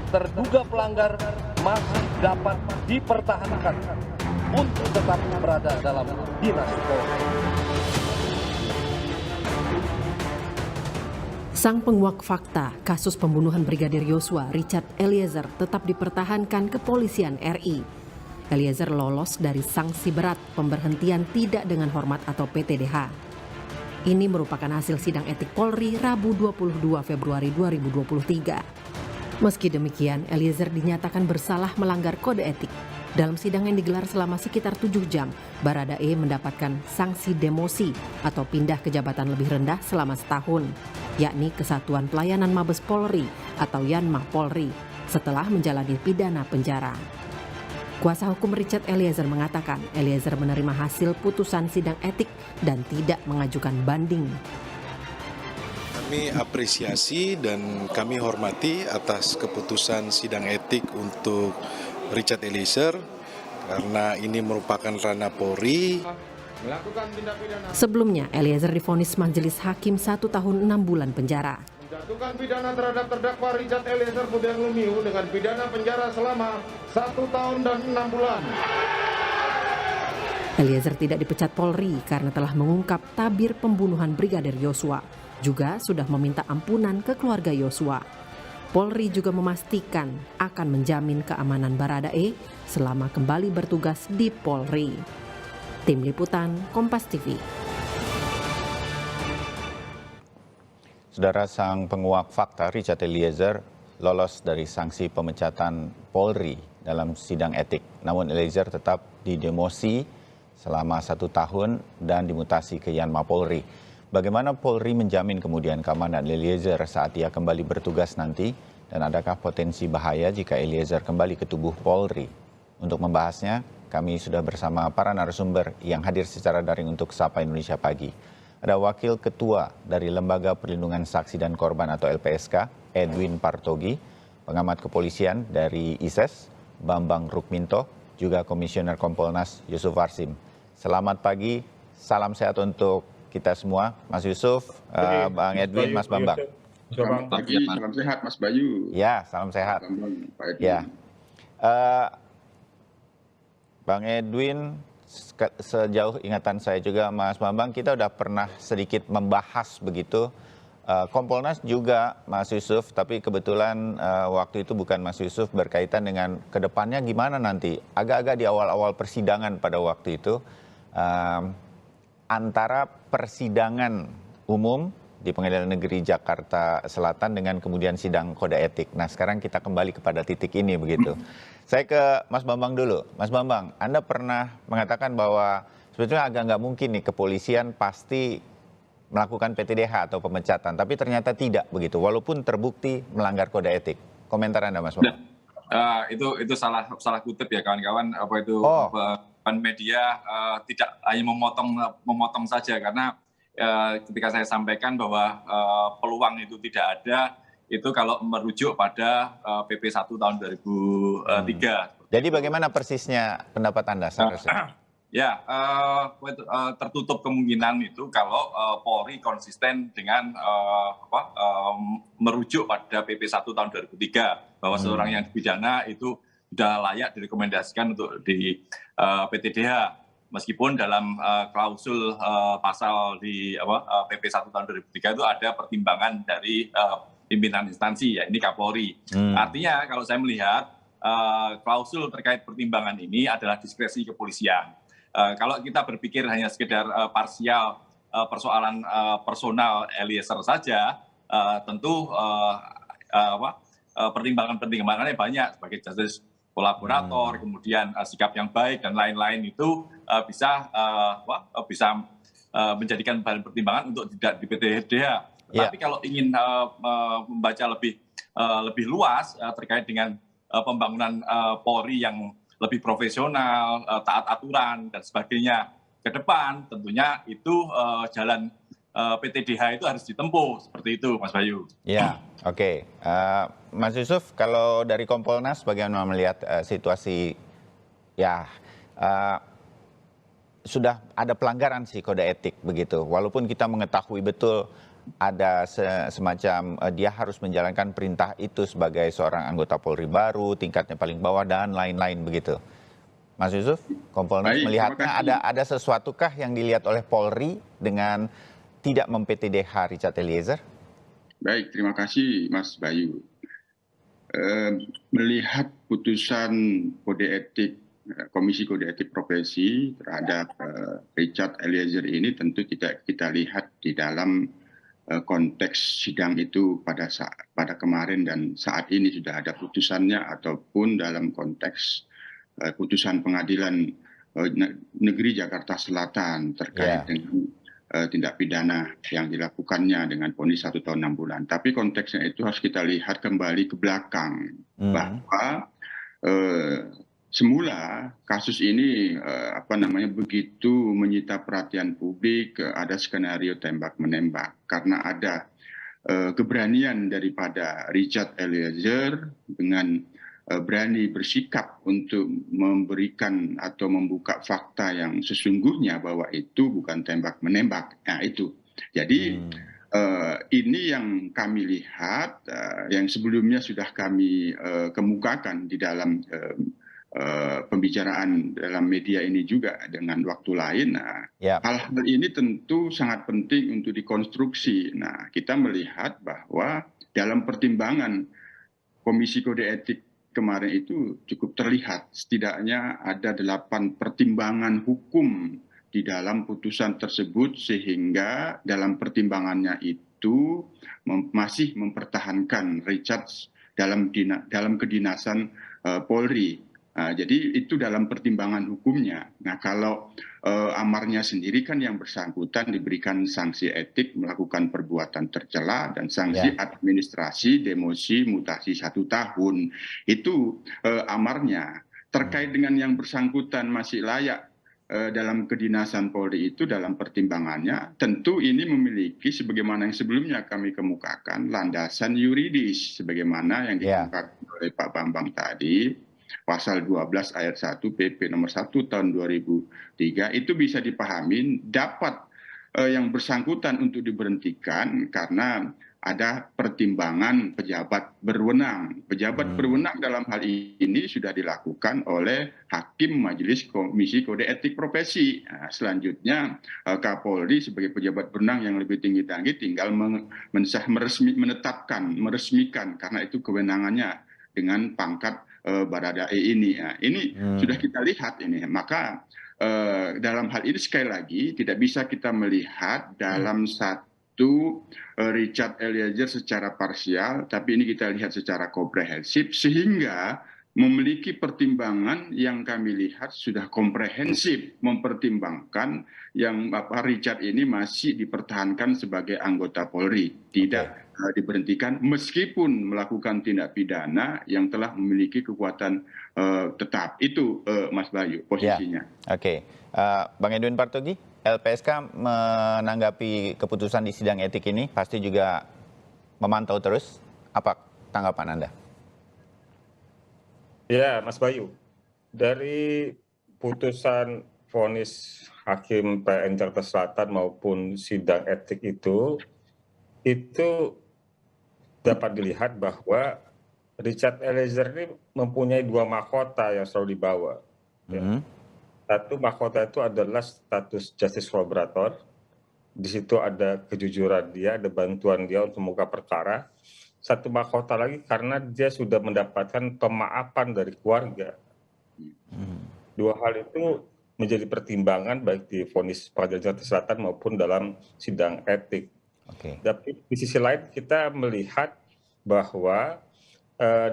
terduga pelanggar masih dapat dipertahankan untuk tetap berada dalam dinas Polri. Sang penguak fakta kasus pembunuhan Brigadir Yosua, Richard Eliezer, tetap dipertahankan kepolisian RI. Eliezer lolos dari sanksi berat pemberhentian tidak dengan hormat atau PTDH. Ini merupakan hasil sidang etik Polri Rabu 22 Februari 2023. Meski demikian, Eliezer dinyatakan bersalah melanggar kode etik. Dalam sidang yang digelar selama sekitar 7 jam, Baradae mendapatkan sanksi demosi atau pindah ke jabatan lebih rendah selama setahun, yakni Kesatuan Pelayanan Mabes Polri atau Yanma Polri, setelah menjalani pidana penjara. Kuasa hukum Richard Eliezer mengatakan Eliezer menerima hasil putusan sidang etik dan tidak mengajukan banding. Kami apresiasi dan kami hormati atas keputusan sidang etik untuk Richard Eliezer karena ini merupakan ranah Polri. Sebelumnya, Eliezer divonis majelis hakim 1 tahun 6 bulan penjara. Menjatuhkan pidana terhadap terdakwa Richard Eliezer Budiang Lumiu dengan pidana penjara selama 1 tahun dan 6 bulan. Eliezer tidak dipecat Polri karena telah mengungkap tabir pembunuhan Brigadir Yosua. Juga sudah meminta ampunan ke keluarga Yosua. Polri juga memastikan akan menjamin keamanan Baradae selama kembali bertugas di Polri. Tim Liputan, Kompas TV. Saudara, sang penguak fakta Richard Eliezer lolos dari sanksi pemecatan Polri dalam sidang etik. Namun Eliezer tetap didemosi selama 1 tahun dan dimutasi ke Yanma Polri. Bagaimana Polri menjamin kemudian keamanan Eliezer saat ia kembali bertugas nanti? Dan adakah potensi bahaya jika Eliezer kembali ke tubuh Polri? Untuk membahasnya, kami sudah bersama para narasumber yang hadir secara daring untuk Sapa Indonesia Pagi. Ada Wakil Ketua dari Lembaga Perlindungan Saksi dan Korban atau LPSK, Edwin Partogi, Pengamat Kepolisian dari ISES, Bambang Rukminto, juga Komisioner Kompolnas Yusuf Warsim. Selamat pagi, salam sehat untuk kita semua, Mas Yusuf, Bang Edwin, Mas Bambang. Selamat pagi, salam sehat Mas Bayu. Ya, salam sehat. Ya, Bang Edwin, sejauh ingatan saya juga Mas Bambang, kita udah pernah sedikit membahas begitu. Kompolnas juga Mas Yusuf, tapi kebetulan waktu itu bukan Mas Yusuf, berkaitan dengan kedepannya gimana nanti. Agak-agak di awal-awal persidangan pada waktu itu, antara persidangan umum di Pengadilan Negeri Jakarta Selatan dengan kemudian sidang kode etik. Nah, sekarang kita kembali kepada titik ini begitu. Saya ke Mas Bambang dulu. Mas Bambang, Anda pernah mengatakan bahwa sebetulnya agak nggak mungkin nih kepolisian pasti melakukan PTDH atau pemecatan, tapi ternyata tidak begitu, walaupun terbukti melanggar kode etik. Komentar Anda, Mas Bambang? Itu salah kutip ya kawan-kawan. Apa itu media tidak hanya memotong saja, karena ketika saya sampaikan bahwa peluang itu tidak ada, itu kalau merujuk pada PP 1 tahun 2003. Jadi bagaimana persisnya pendapat Anda seharusnya? Ya, tertutup kemungkinan itu kalau Polri konsisten dengan merujuk pada PP 1 tahun 2003 bahwa seorang yang dipidana itu sudah layak direkomendasikan untuk di PTDH, meskipun dalam klausul pasal di PP 1 tahun 2003 itu ada pertimbangan dari pimpinan instansi, ya ini Kapolri. Artinya kalau saya melihat klausul terkait pertimbangan ini adalah diskresi kepolisian. Kalau kita berpikir hanya sekedar parsial persoalan personal Eliezer saja, tentu pertimbangan-pertimbangannya banyak sebagai justice kolaborator, kemudian sikap yang baik dan lain-lain itu bisa menjadikan bahan pertimbangan untuk tidak di PTDH. Tapi kalau ingin membaca lebih luas terkait dengan pembangunan Polri yang lebih profesional, taat aturan dan sebagainya ke depan, tentunya itu jalan PTDH itu harus ditempuh seperti itu, Mas Bayu. Ya, oke. Mas Yusuf, kalau dari Kompolnas bagaimana melihat situasi sudah ada pelanggaran sih kode etik begitu. Walaupun kita mengetahui betul ada semacam dia harus menjalankan perintah itu sebagai seorang anggota Polri baru, tingkatnya paling bawah dan lain-lain begitu. Mas Yusuf, Kompolnas Baik, melihatnya terima kasih. ada sesuatukah yang dilihat oleh Polri dengan tidak mem-PTDH Richard Eliezer? Baik, terima kasih Mas Bayu. Melihat putusan kode etik Komisi Kode Etik Profesi terhadap Richard Eliezer ini tentu kita lihat di dalam konteks sidang itu pada kemarin dan saat ini sudah ada putusannya ataupun dalam konteks putusan pengadilan negeri Jakarta Selatan terkait dengan tindak pidana yang dilakukannya dengan vonis 1 tahun 6 bulan. Tapi konteksnya itu harus kita lihat kembali ke belakang bahwa semula kasus ini begitu menyita perhatian publik, ada skenario tembak menembak karena ada keberanian daripada Richard Eliezer dengan berani bersikap untuk memberikan atau membuka fakta yang sesungguhnya bahwa itu bukan tembak menembak. Nah itu. Jadi ini yang kami lihat, yang sebelumnya sudah kami kemukakan di dalam pembicaraan dalam media ini juga dengan waktu lain. Nah, hal-hal ini tentu sangat penting untuk dikonstruksi. Nah, kita melihat bahwa dalam pertimbangan Komisi Kode Etik kemarin itu cukup terlihat setidaknya ada 8 pertimbangan hukum di dalam putusan tersebut sehingga dalam pertimbangannya itu masih mempertahankan Richard dalam kedinasan Polri. Jadi itu dalam pertimbangan hukumnya. Nah kalau amarnya sendiri kan yang bersangkutan diberikan sanksi etik melakukan perbuatan tercela dan sanksi administrasi demosi mutasi 1 tahun. Itu amarnya. Terkait dengan yang bersangkutan masih layak dalam kedinasan Polri itu dalam pertimbangannya tentu ini memiliki sebagaimana yang sebelumnya kami kemukakan landasan yuridis sebagaimana yang dikemukakan oleh Pak Bambang tadi. Pasal 12 ayat 1 PP nomor 1 tahun 2003 itu bisa dipahami dapat yang bersangkutan untuk diberhentikan karena ada pertimbangan pejabat berwenang. Pejabat berwenang dalam hal ini sudah dilakukan oleh Hakim Majelis Komisi Kode Etik Profesi. Nah, selanjutnya Kapolri sebagai pejabat berwenang yang lebih tinggi tinggal meresmikan karena itu kewenangannya dengan pangkat Baradae ini. Nah, ini sudah kita lihat ini. Maka dalam hal ini sekali lagi tidak bisa kita melihat dalam satu Richard Eliezer secara parsial, tapi ini kita lihat secara komprehensif sehingga memiliki pertimbangan yang kami lihat sudah komprehensif mempertimbangkan yang Richard ini masih dipertahankan sebagai anggota Polri, tidak diberhentikan meskipun melakukan tindak pidana yang telah memiliki kekuatan tetap. Itu Mas Bayu posisinya. Oke. Bang Edwin Partogi, LPSK menanggapi keputusan di sidang etik ini pasti juga memantau terus. Apa tanggapan Anda? Ya, Mas Bayu, dari putusan vonis Hakim PN Jakarta Selatan maupun sidang etik itu dapat dilihat bahwa Richard Eliezer ini mempunyai 2 mahkota yang selalu dibawa. Satu mahkota itu adalah status justice collaborator. Di situ ada kejujuran dia, ada bantuan dia untuk membuka perkara. Satu mahkota lagi karena dia sudah mendapatkan pemaafan dari keluarga. 2 hal itu menjadi pertimbangan baik di vonis Pengadilan Jakarta Selatan maupun dalam sidang etik. Tapi di sisi lain kita melihat bahwa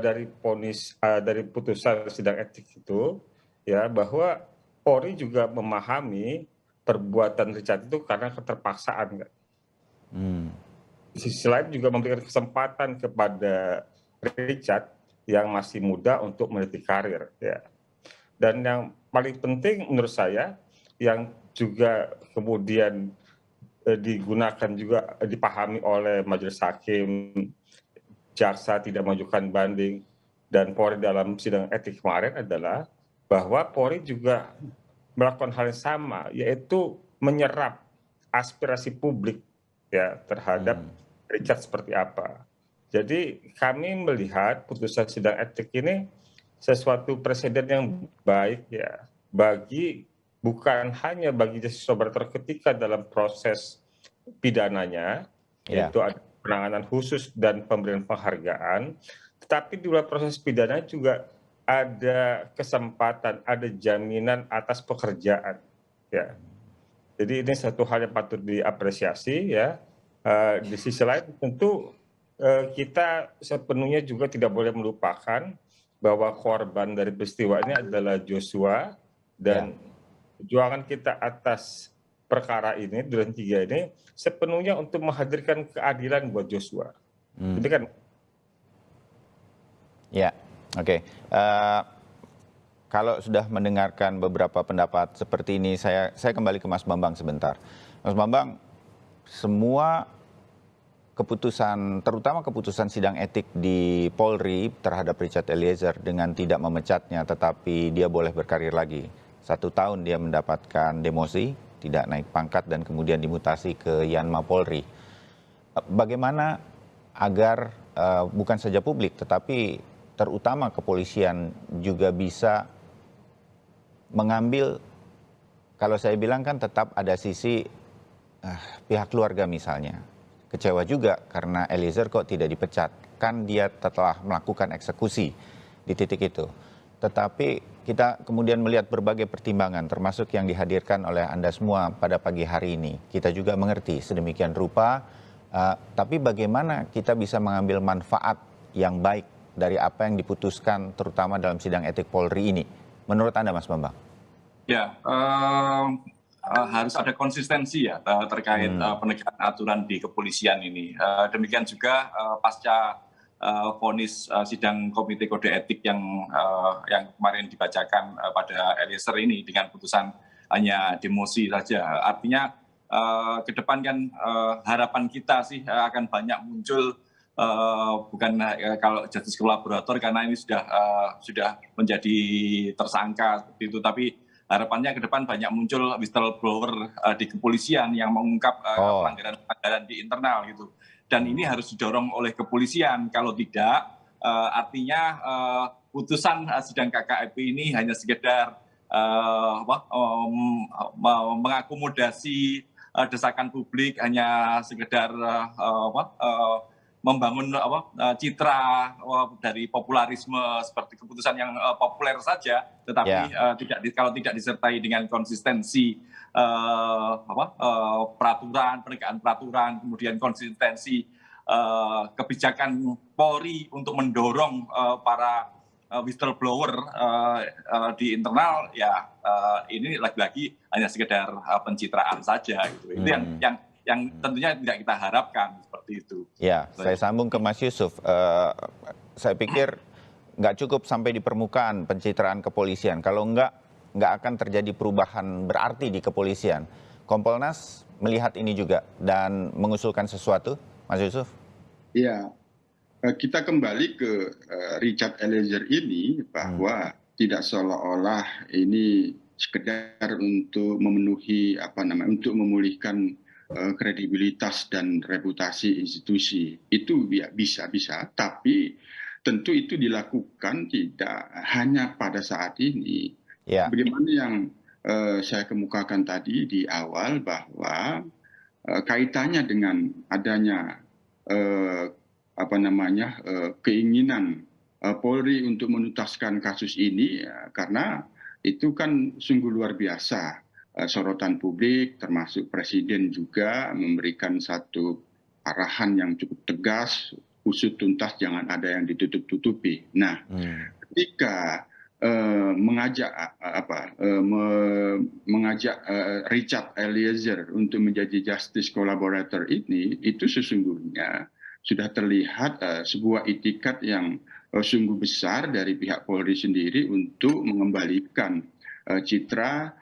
dari putusan sidang etik itu ya bahwa Polri juga memahami perbuatan Richard itu karena keterpaksaan. Di sisi lain juga memberikan kesempatan kepada Richard yang masih muda untuk meniti karir. Ya. Dan yang paling penting menurut saya, yang juga kemudian digunakan juga dipahami oleh majelis hakim, jaksa tidak mengajukan banding, dan Polri dalam sidang etik kemarin adalah bahwa Polri juga melakukan hal yang sama, yaitu menyerap aspirasi publik ya terhadap Richard seperti apa. Jadi kami melihat putusan sidang etik ini sesuatu presiden yang baik ya bukan hanya bagi justice collaborator ketika dalam proses pidananya, yaitu ada penanganan khusus dan pemberian penghargaan, tetapi di luar proses pidana juga ada kesempatan, ada jaminan atas pekerjaan. Ya. Jadi ini satu hal yang patut diapresiasi ya. Di sisi lain tentu kita sepenuhnya juga tidak boleh melupakan bahwa korban dari peristiwa ini adalah Joshua dan perjuangan kita atas perkara ini, Duren 3 ini sepenuhnya untuk menghadirkan keadilan buat Joshua. Jadi kan. Ya, oke. Kalau sudah mendengarkan beberapa pendapat seperti ini, saya kembali ke Mas Bambang sebentar. Mas Bambang, semua keputusan, terutama keputusan sidang etik di Polri terhadap Richard Eliezer dengan tidak memecatnya, tetapi dia boleh berkarir lagi. 1 tahun dia mendapatkan demosi, tidak naik pangkat dan kemudian dimutasi ke Yanma Polri. Bagaimana agar bukan saja publik, tetapi terutama kepolisian juga bisa mengambil, kalau saya bilang kan tetap ada sisi pihak keluarga misalnya. Kecewa juga karena Eliezer kok tidak dipecat. Kan dia telah melakukan eksekusi di titik itu. Tetapi kita kemudian melihat berbagai pertimbangan termasuk yang dihadirkan oleh Anda semua pada pagi hari ini. Kita juga mengerti sedemikian rupa, tapi bagaimana kita bisa mengambil manfaat yang baik dari apa yang diputuskan terutama dalam sidang etik Polri ini. Menurut Anda, Mas Bambang? Ya, harus ada konsistensi ya terkait penegakan aturan di kepolisian ini. Demikian juga pasca vonis sidang Komite Kode Etik yang kemarin dibacakan pada Eliezer ini dengan putusan hanya demosi saja. Artinya ke depan kan harapan kita sih akan banyak muncul bukan kalau justice collaborator karena ini sudah menjadi tersangka seperti itu, tapi harapannya ke depan banyak muncul whistleblower di kepolisian yang mengungkap pelanggaran-pelanggaran di internal gitu. Dan ini harus didorong oleh kepolisian. Kalau tidak, artinya putusan sidang KKEP ini hanya sekedar mengakomodasi desakan publik, hanya sekedar membangun citra dari popularisme seperti keputusan yang populer saja, tetapi kalau tidak disertai dengan konsistensi peraturan, penegakan peraturan, kemudian konsistensi kebijakan Polri untuk mendorong para whistleblower di internal, ya ini lagi-lagi hanya sekedar pencitraan saja gitu. Itu yang tentunya tidak kita harapkan seperti itu. Ya, saya sambung ke Mas Yusuf. Saya pikir nggak cukup sampai di permukaan pencitraan kepolisian. Kalau nggak akan terjadi perubahan berarti di kepolisian. Kompolnas melihat ini juga dan mengusulkan sesuatu, Mas Yusuf? Iya, kita kembali ke Richard Eliezer ini bahwa tidak seolah-olah ini sekedar untuk memenuhi untuk memulihkan kredibilitas dan reputasi institusi. Itu bisa, tapi tentu itu dilakukan tidak hanya pada saat ini. Bagaimana yang saya kemukakan tadi di awal bahwa kaitannya dengan adanya keinginan Polri untuk menuntaskan kasus ini, karena itu kan sungguh luar biasa. Sorotan publik termasuk Presiden juga memberikan satu arahan yang cukup tegas, usut tuntas, jangan ada yang ditutup-tutupi. Nah, ketika mengajak Richard Eliezer untuk menjadi justice collaborator ini, itu sesungguhnya sudah terlihat sebuah itikat yang sungguh besar dari pihak Polri sendiri untuk mengembalikan citra,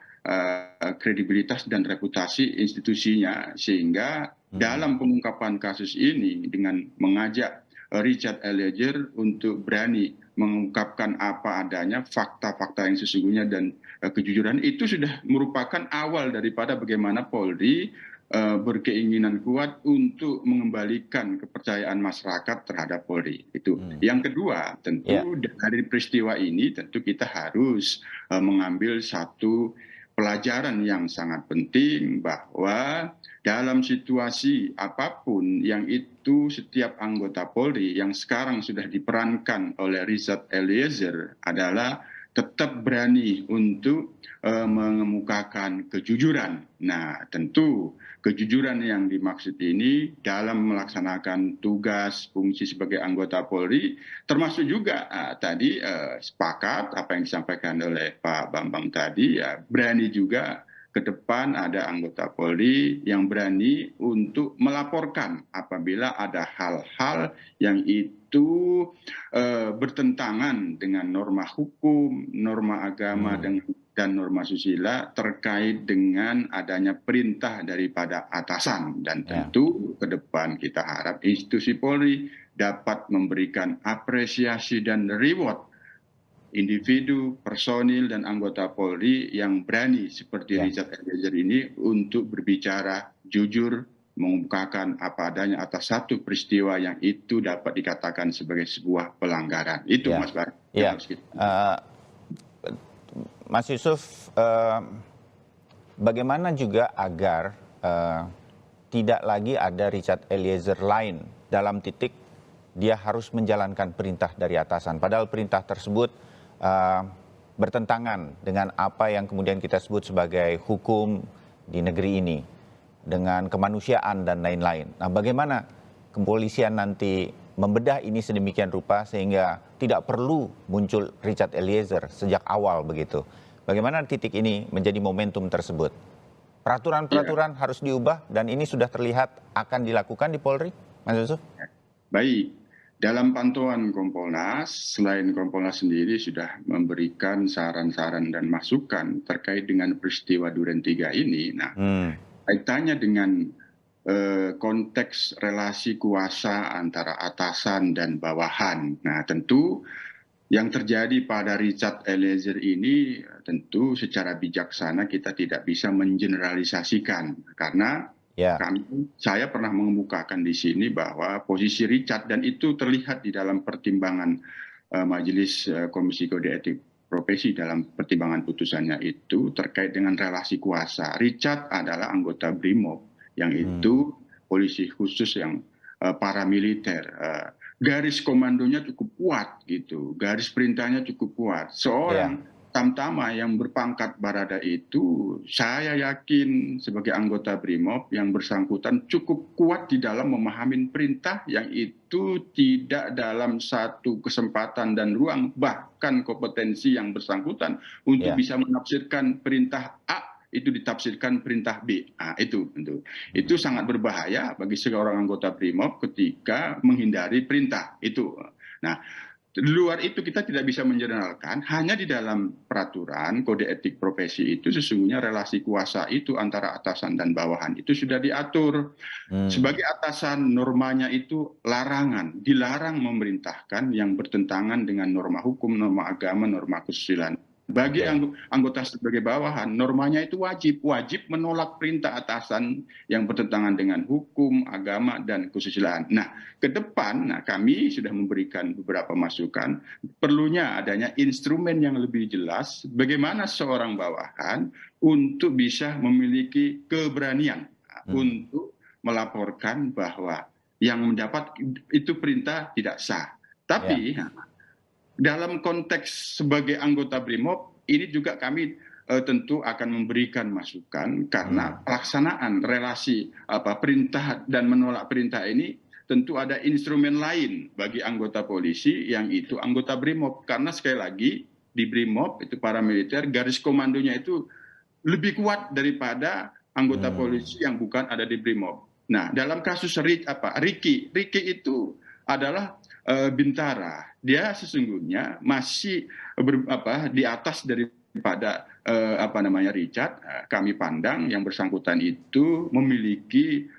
kredibilitas dan reputasi institusinya, sehingga dalam pengungkapan kasus ini dengan mengajak Richard Eliezer untuk berani mengungkapkan apa adanya, fakta-fakta yang sesungguhnya dan kejujuran, itu sudah merupakan awal daripada bagaimana Polri berkeinginan kuat untuk mengembalikan kepercayaan masyarakat terhadap Polri. Itu. Yang kedua, tentu dari peristiwa ini tentu kita harus mengambil satu pelajaran yang sangat penting bahwa dalam situasi apapun yang itu setiap anggota Polri yang sekarang sudah diperankan oleh Richard Eliezer adalah tetap berani untuk mengemukakan kejujuran. Nah, tentu kejujuran yang dimaksud ini dalam melaksanakan tugas fungsi sebagai anggota Polri, termasuk juga tadi sepakat apa yang disampaikan oleh Pak Bambang tadi, ya, berani juga ke depan ada anggota Polri yang berani untuk melaporkan apabila ada hal-hal yang itu bertentangan dengan norma hukum, norma agama, dan norma susila terkait dengan adanya perintah daripada atasan. Dan tentu ke depan kita harap institusi Polri dapat memberikan apresiasi dan reward individu, personil, dan anggota Polri yang berani seperti Richard Eliezer ini untuk berbicara jujur, mengungkapkan apa adanya atas satu peristiwa yang itu dapat dikatakan sebagai sebuah pelanggaran. Itu Mas Bar. Mas Yusuf, bagaimana juga agar tidak lagi ada Richard Eliezer lain dalam titik dia harus menjalankan perintah dari atasan. Padahal perintah tersebut bertentangan dengan apa yang kemudian kita sebut sebagai hukum di negeri ini, dengan kemanusiaan dan lain-lain. Nah, bagaimana kepolisian nanti membedah ini sedemikian rupa sehingga tidak perlu muncul Richard Eliezer sejak awal begitu. Bagaimana titik ini menjadi momentum tersebut? Peraturan-peraturan harus diubah dan ini sudah terlihat akan dilakukan di Polri, Mas Yusuf? Baik, dalam pantauan Kompolnas, selain Kompolnas sendiri sudah memberikan saran-saran dan masukan terkait dengan peristiwa Duren 3 ini. Nah, kaitannya dengan konteks relasi kuasa antara atasan dan bawahan. Nah, tentu yang terjadi pada Richard Eliezer ini tentu secara bijaksana kita tidak bisa mengeneralisasikan karena saya pernah mengemukakan di sini bahwa posisi Richard, dan itu terlihat di dalam pertimbangan Majelis Komisi Kode Etik Profesi dalam pertimbangan putusannya itu terkait dengan relasi kuasa. Richard adalah anggota BRIMOB yang itu polisi khusus yang paramiliter. Garis komandonya cukup kuat gitu, garis perintahnya cukup kuat. Seorang Tamtama yang berpangkat Barada itu, saya yakin sebagai anggota BRIMOB yang bersangkutan cukup kuat di dalam memahami perintah yang itu tidak dalam satu kesempatan dan ruang, bahkan kompetensi yang bersangkutan untuk bisa menafsirkan perintah A itu ditafsirkan perintah B. Nah, itu sangat berbahaya bagi seorang anggota BRIMOB ketika menghindari perintah itu. Nah, di luar itu kita tidak bisa menjeneralkan, hanya di dalam peraturan kode etik profesi itu sesungguhnya relasi kuasa itu antara atasan dan bawahan itu sudah diatur. Sebagai atasan normanya itu larangan, dilarang memerintahkan yang bertentangan dengan norma hukum, norma agama, norma kesusilaan. Bagi anggota sebagai bawahan, normanya itu wajib menolak perintah atasan yang bertentangan dengan hukum, agama, dan kesusilaan. Nah, ke depan kami sudah memberikan beberapa masukan, perlunya adanya instrumen yang lebih jelas bagaimana seorang bawahan untuk bisa memiliki keberanian untuk melaporkan bahwa yang mendapat itu perintah tidak sah. Tapi dalam konteks sebagai anggota BRIMOB, ini juga kami tentu akan memberikan masukan karena pelaksanaan relasi perintah dan menolak perintah ini tentu ada instrumen lain bagi anggota polisi yang itu anggota BRIMOB. Karena sekali lagi di BRIMOB itu paramiliter garis komandonya itu lebih kuat daripada anggota polisi yang bukan ada di BRIMOB. Nah, dalam kasus Ricky itu adalah Bintara. Dia sesungguhnya masih di atas daripada Richard. Kami pandang yang bersangkutan itu memiliki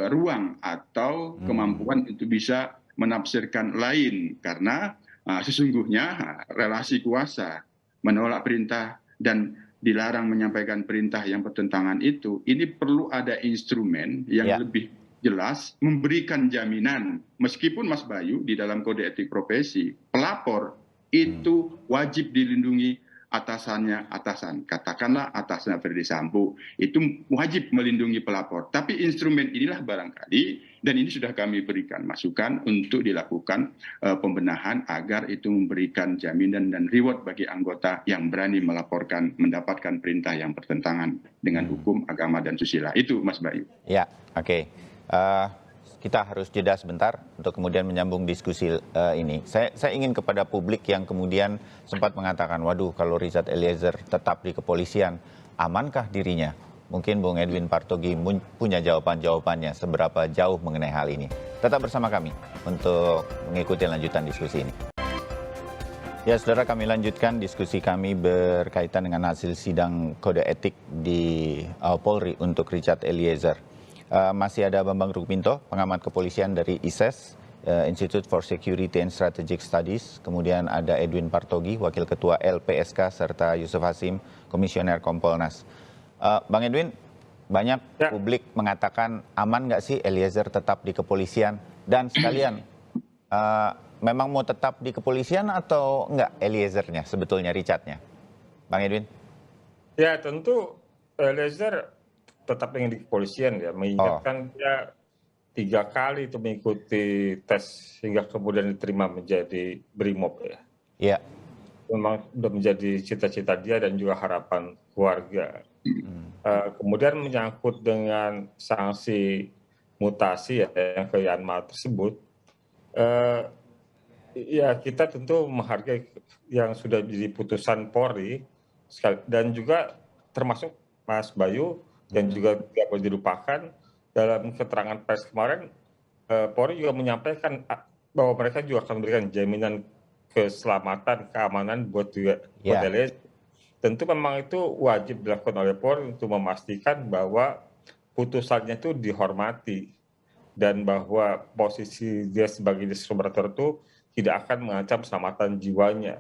ruang atau kemampuan untuk bisa menafsirkan lain karena sesungguhnya relasi kuasa menolak perintah dan dilarang menyampaikan perintah yang bertentangan itu, ini perlu ada instrumen yang lebih jelas memberikan jaminan. Meskipun Mas Bayu di dalam kode etik profesi, pelapor itu wajib dilindungi atasannya, katakanlah atasnya Ferdi Sambo, itu wajib melindungi pelapor. Tapi instrumen inilah barangkali, dan ini sudah kami berikan masukan untuk dilakukan pembenahan agar itu memberikan jaminan dan reward bagi anggota yang berani melaporkan, mendapatkan perintah yang bertentangan dengan hukum, agama, dan susila. Itu Mas Bayu. Ya, oke. Kita harus jeda sebentar untuk kemudian menyambung diskusi ini. Saya ingin kepada publik yang kemudian sempat mengatakan, waduh kalau Richard Eliezer tetap di kepolisian, amankah dirinya? Mungkin Bung Edwin Partogi punya jawaban-jawabannya seberapa jauh mengenai hal ini. Tetap bersama kami untuk mengikuti lanjutan diskusi ini. Ya, saudara, kami lanjutkan diskusi kami berkaitan dengan hasil sidang kode etik di Polri untuk Richard Eliezer. Masih ada Bambang Rukminto, pengamat kepolisian dari ISES, Institute for Security and Strategic Studies. Kemudian ada Edwin Partogi, Wakil Ketua LPSK, serta Yusuf Hasim, Komisioner Kompolnas. Bang Edwin, banyak publik mengatakan aman nggak sih Eliezer tetap di kepolisian? Dan sekalian, memang mau tetap di kepolisian atau nggak Eliezernya, sebetulnya Richardnya? Bang Edwin? Ya, tentu Eliezer tetap ingin di kepolisian ya, mengingatkan dia 3 kali itu mengikuti tes hingga kemudian diterima menjadi Brimob ya. Iya. Memang sudah menjadi cita-cita dia dan juga harapan keluarga. Kemudian menyangkut dengan sanksi mutasi ya yang ke Yanma tersebut, ya kita tentu menghargai yang sudah jadi putusan Polri dan juga termasuk Mas Bayu. Dan juga tidak boleh dilupakan dalam keterangan pers kemarin, Polri juga menyampaikan bahwa mereka juga akan memberikan jaminan keselamatan, keamanan buat Eliezer. Tentu memang itu wajib dilakukan oleh Polri untuk memastikan bahwa putusannya itu dihormati dan bahwa posisi dia sebagai justice collaborator itu tidak akan mengancam keselamatan jiwanya.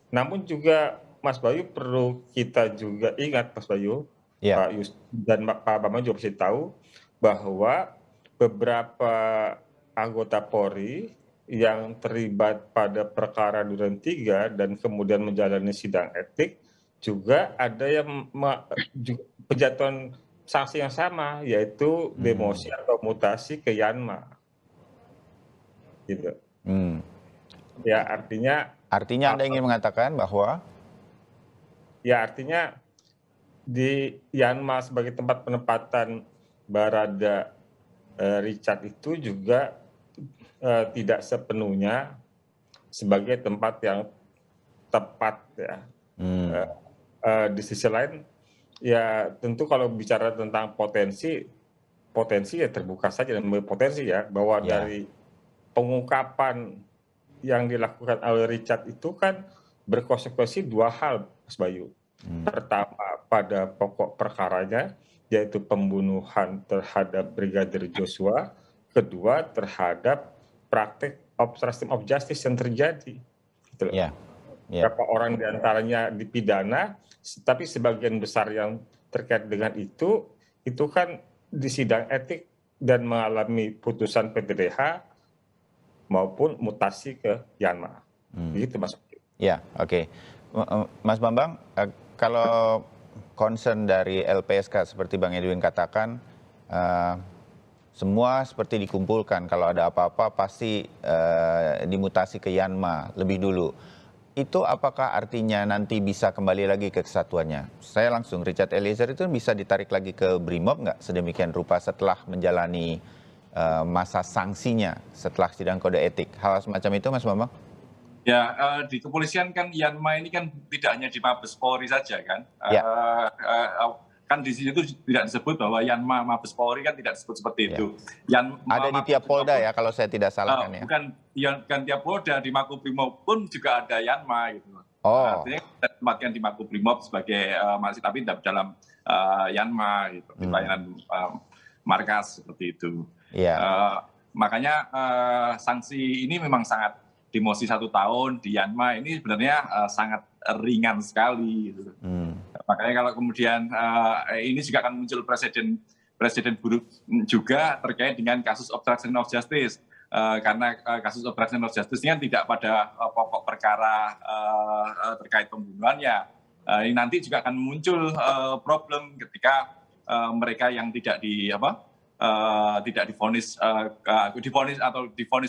Namun juga Mas Bayu perlu kita juga ingat, Mas Bayu, Pak Yus dan Pak Bambang juga pasti tahu bahwa beberapa anggota Polri yang terlibat pada perkara Duren 3 dan kemudian menjalani sidang etik juga ada yang penjatuhan sanksi yang sama, yaitu demosi atau mutasi ke Yanma. Gitu. Ya, artinya Anda ingin mengatakan bahwa? Ya, artinya di Yanma sebagai tempat penempatan Barada Richard itu juga tidak sepenuhnya sebagai tempat yang tepat ya. Di sisi lain ya tentu kalau bicara tentang potensi ya terbuka saja dan potensi ya bahwa dari pengungkapan yang dilakukan oleh Richard itu kan berkonsekuensi 2 hal, Mas Bayu. Pertama pada pokok perkaranya yaitu pembunuhan terhadap Brigadir Joshua, kedua terhadap praktik obstruction of justice yang terjadi. Gitu. Berapa orang diantaranya dipidana, tapi sebagian besar yang terkait dengan itu kan di sidang etik dan mengalami putusan PTDH maupun mutasi ke Yanma. Begitu Mas. Ya, oke. Mas Bambang, kalau concern dari LPSK seperti Bang Edwin katakan, semua seperti dikumpulkan, kalau ada apa-apa pasti dimutasi ke Yanma lebih dulu. Itu apakah artinya nanti bisa kembali lagi ke kesatuannya? Saya langsung, Richard Eliezer itu bisa ditarik lagi ke Brimob nggak sedemikian rupa setelah menjalani masa sanksinya setelah sidang kode etik? Hal semacam itu Mas Bambang? Ya, di kepolisian kan Yanma ini kan tidak hanya di Mabes Polri saja kan. Kan di situ tidak disebut bahwa Yanma Mabes Polri kan tidak disebut seperti itu. Ada di tiap Polda ya kalau saya tidak salah kan ya. Bukan tiap Polda, di Makobrimob pun juga ada Yanma gitu. Artinya kita tempatkan di Makobrimob sebagai masih tapi tidak dalam Yanma gitu, di pelayanan markas seperti itu. Makanya sanksi ini memang sangat demosi 1 tahun di Yanma ini sebenarnya sangat ringan sekali. Gitu. Makanya kalau kemudian ini juga akan muncul presiden buruk juga terkait dengan kasus obstruction of justice. Karena kasus obstruction of justice ini kan tidak pada pokok perkara terkait pembunuhannya. Ini nanti juga akan muncul problem ketika mereka yang tidak divonis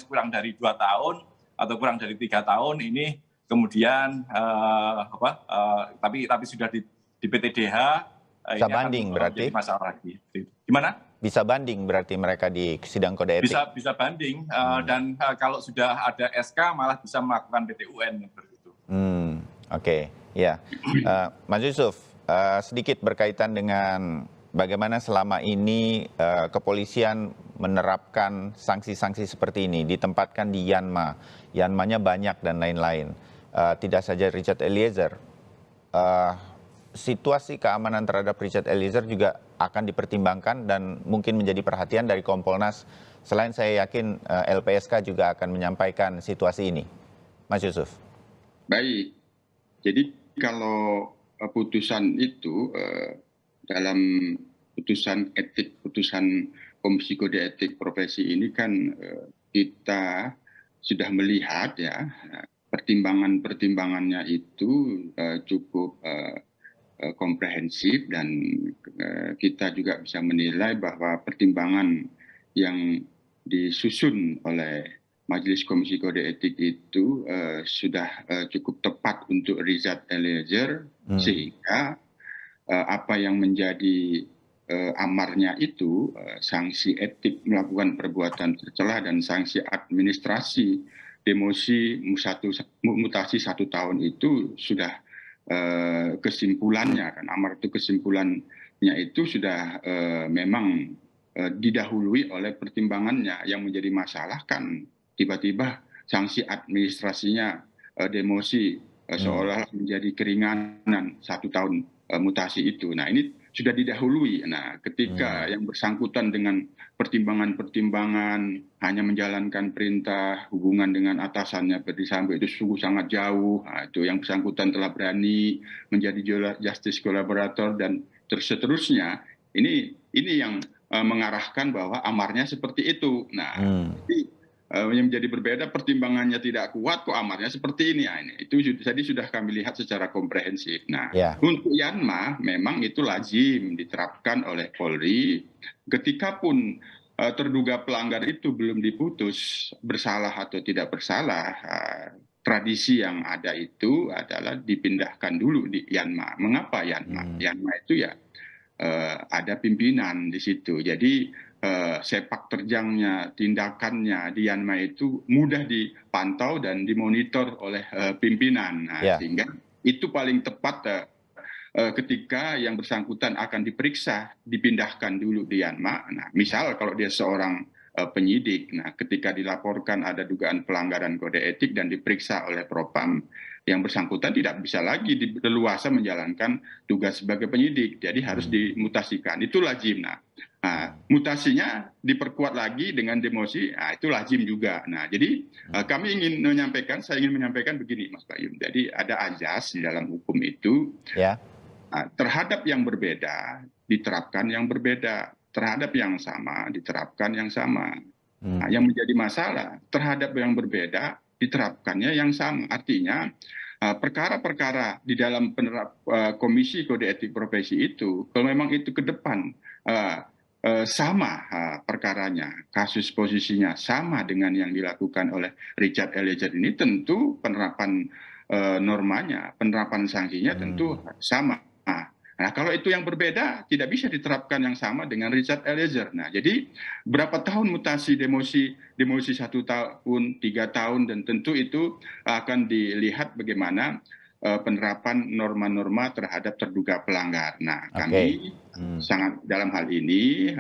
kurang dari 2 tahun atau kurang dari 3 tahun ini kemudian tapi sudah di PTDH. Bisa banding berarti? Masalah lagi. Gimana? Bisa banding berarti mereka di sidang kode etik? Bisa banding dan kalau sudah ada SK malah bisa melakukan PT-UN begitu. Oke, ya. Mas Yusuf, sedikit berkaitan dengan bagaimana selama ini kepolisian menerapkan sanksi-sanksi seperti ini, ditempatkan di Yanma. Yanmanya banyak dan lain-lain. Tidak saja Richard Eliezer. Situasi keamanan terhadap Richard Eliezer juga akan dipertimbangkan dan mungkin menjadi perhatian dari Kompolnas. Selain saya yakin LPSK juga akan menyampaikan situasi ini. Mas Yusuf. Baik, jadi kalau putusan itu dalam putusan etik, putusan Komisi Kode Etik Profesi ini kan kita sudah melihat ya pertimbangannya itu cukup komprehensif dan kita juga bisa menilai bahwa pertimbangan yang disusun oleh Majelis Komisi Kode Etik itu sudah cukup tepat untuk Richard Eliezer sehingga apa yang menjadi amarnya itu sanksi etik melakukan perbuatan tercela dan sanksi administrasi demosi mutasi 1 tahun itu sudah kesimpulannya kan amar itu kesimpulannya itu sudah memang didahului oleh pertimbangannya. Yang menjadi masalah kan tiba-tiba sanksi administrasinya demosi seolah menjadi keringanan 1 tahun mutasi itu. Nah ini sudah didahului. Nah ketika yang bersangkutan dengan pertimbangan-pertimbangan hanya menjalankan perintah, hubungan dengan atasannya Ferdy Sambo itu sungguh sangat jauh. Nah, itu yang bersangkutan telah berani menjadi justice collaborator dan seterusnya. Ini yang mengarahkan bahwa amarnya seperti itu. Nah, yang menjadi berbeda pertimbangannya tidak kuat kok amarnya seperti ini. Nah, itu tadi sudah kami lihat secara komprehensif. Nah, untuk Yanma memang itu lazim diterapkan oleh Polri ketika pun terduga pelanggar itu belum diputus bersalah atau tidak bersalah. Tradisi yang ada itu adalah dipindahkan dulu di Yanma. Mengapa Yanma? Yanma itu ya ada pimpinan di situ. Jadi sepak terjangnya, tindakannya di Yanma itu mudah dipantau dan dimonitor oleh pimpinan. Nah, sehingga itu paling tepat ketika yang bersangkutan akan diperiksa, dipindahkan dulu di Yanma. Nah, misal kalau dia seorang penyidik, nah ketika dilaporkan ada dugaan pelanggaran kode etik dan diperiksa oleh Propam, yang bersangkutan tidak bisa lagi leluasa menjalankan tugas sebagai penyidik, jadi harus dimutasikan. Itu lazim. Nah, mutasinya diperkuat lagi dengan demosi, nah, itu lazim juga. Nah, jadi saya ingin menyampaikan begini, Mas Bayu. Jadi ada azas di dalam hukum itu, terhadap yang berbeda diterapkan yang berbeda, terhadap yang sama diterapkan yang sama. Nah, yang menjadi masalah terhadap yang berbeda diterapkannya yang sama. Artinya perkara-perkara di dalam Komisi Kode Etik Profesi itu, kalau memang itu ke depan sama perkaranya, kasus posisinya sama dengan yang dilakukan oleh Richard Eliezer ini, tentu penerapan normanya, penerapan sanksinya tentu sama. Nah, kalau itu yang berbeda, tidak bisa diterapkan yang sama dengan Richard Eliezer. Nah, jadi berapa tahun mutasi demosi 1 tahun, 3 tahun, dan tentu itu akan dilihat bagaimana penerapan norma-norma terhadap terduga pelanggar. Nah, kami sangat dalam hal ini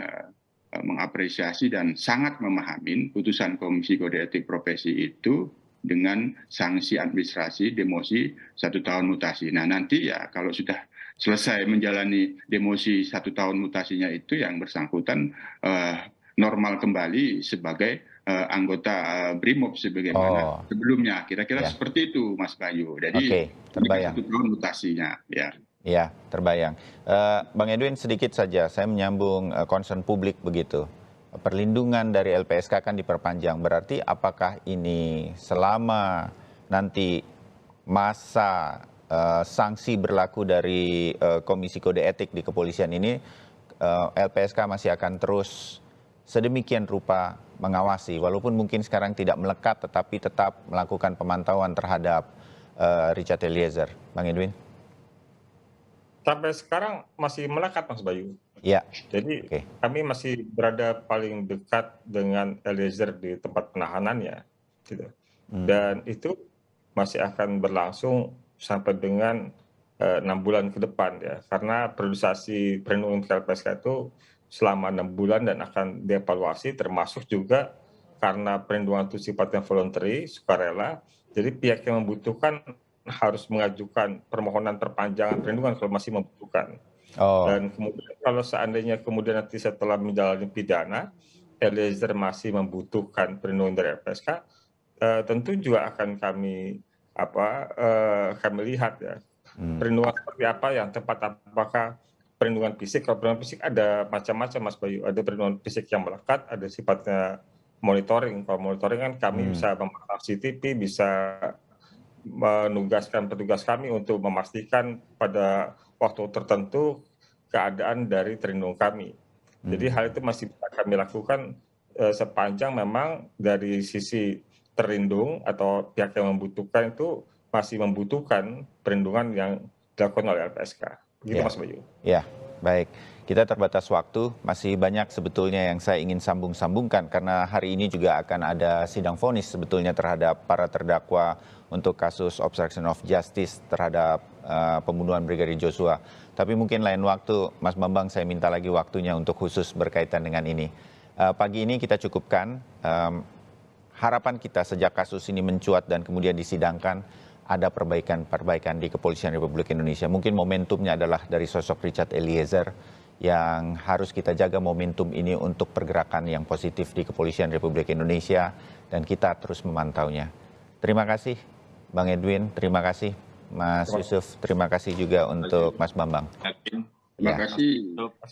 mengapresiasi dan sangat memahami putusan Komisi Kode Etik Profesi itu dengan sanksi administrasi demosi 1 tahun mutasi. Nah, nanti ya kalau sudah selesai menjalani demosi 1 tahun mutasinya itu, yang bersangkutan normal kembali sebagai anggota BRIMOB sebagaimana sebelumnya. Kira-kira seperti itu, Mas Bayu. Jadi 1 tahun mutasinya. Ya. Ya, terbayang. Bang Edwin, sedikit saja, saya menyambung concern publik begitu. Perlindungan dari LPSK kan diperpanjang, berarti apakah ini selama nanti masa sanksi berlaku dari Komisi Kode Etik di kepolisian ini, LPSK masih akan terus sedemikian rupa mengawasi, walaupun mungkin sekarang tidak melekat, tetapi tetap melakukan pemantauan terhadap Richard Eliezer. Bang Edwin? Sampai sekarang masih melekat, Mas Bayu. Ya. Jadi kami masih berada paling dekat dengan Eliezer di tempat penahanannya, gitu. Dan itu masih akan berlangsung sampai dengan 6 bulan ke depan ya, karena priorisasi perlindungan LPSK itu selama 6 bulan dan akan dievaluasi, termasuk juga karena perlindungan itu sifatnya voluntary, sukarela. Jadi pihak yang membutuhkan harus mengajukan permohonan perpanjangan perlindungan kalau masih membutuhkan. Dan kemudian kalau seandainya kemudian nanti setelah menjalani pidana, Eliezer masih membutuhkan perlindungan dari LPSK, tentu juga akan kami lihat ya, perlindungan seperti apa yang tepat, apakah perlindungan fisik. Kalau perlindungan fisik ada macam-macam, Mas Bayu. Ada perlindungan fisik yang melekat, ada sifatnya monitoring. Kalau monitoring kan kami bisa memantau CCTV, bisa menugaskan petugas kami untuk memastikan pada waktu tertentu keadaan dari terlindung kami. Jadi hal itu masih bisa kami lakukan sepanjang memang dari sisi terlindung atau pihak yang membutuhkan itu masih membutuhkan perlindungan yang dilakukan oleh LPSK. Begitu, Mas Bayu. Ya, baik. Kita terbatas waktu, masih banyak sebetulnya yang saya ingin sambung-sambungkan karena hari ini juga akan ada sidang vonis sebetulnya terhadap para terdakwa untuk kasus obstruction of justice terhadap pembunuhan Brigadir Joshua. Tapi mungkin lain waktu, Mas Bambang, saya minta lagi waktunya untuk khusus berkaitan dengan ini. Pagi ini kita cukupkan. Harapan kita sejak kasus ini mencuat dan kemudian disidangkan, ada perbaikan di Kepolisian Republik Indonesia. Mungkin momentumnya adalah dari sosok Richard Eliezer yang harus kita jaga momentum ini untuk pergerakan yang positif di Kepolisian Republik Indonesia dan kita terus memantaunya. Terima kasih Bang Edwin, terima kasih Mas Yusuf, terima kasih juga untuk Mas Bambang. Terima kasih.